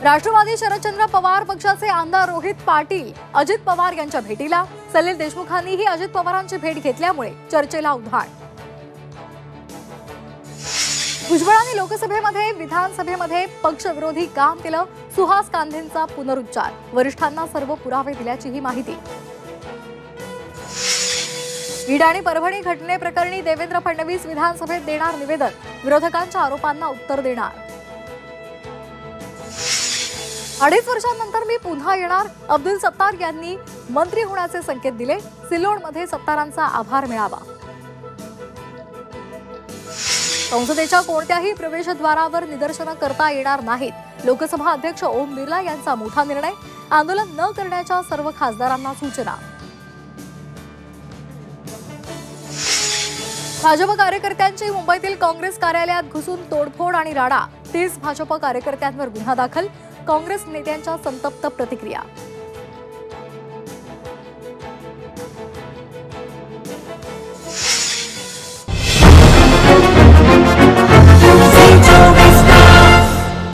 राष्ट्रवादी शरदचंद्र पवार पक्षाचे आमदार रोहित पाटील अजित पवार यांच्या भेटीला, सलील देशमुखांनीही अजित पवारांची भेट घेतल्यामुळे चर्चेला उधाण। भुजबळांनी लोकसभेमध्ये विधानसभेमध्ये पक्षविरोधी काम केलं, सुहास कांदेंचा पुनरुच्चार, वरिष्ठांना सर्व पुरावे दिल्याचीही माहिती। बीड आणि परभणी घटनेप्रकरणी देवेंद्र फडणवीस विधानसभेत देणार निवेदन, विरोधकांच्या आरोपांना उत्तर देणार। 2.5 वर्षांनंतर मी पुन्हा येणार, अब्दुल सत्तार यांनी मंत्री होण्याचे संकेत दिले, सिल्लोडमध्ये सत्तारांचा आभार मेळावा। संसदेच्या कोणत्याही प्रवेशद्वारावर निदर्शनं करता येणार नाहीत, लोकसभा अध्यक्ष ओम बिर्ला यांचा मोठा निर्णय, आंदोलन न करण्याच्या सर्व खासदारांना सूचना। भाजप कार्यकर्त्यांची मुंबईतील काँग्रेस कार्यालयात घुसून तोडफोड आणि राडा, 30 भाजप कार्यकर्त्यांवर गुन्हा दाखल, काँग्रेस नेत्यांच्या संतप्त प्रतिक्रिया।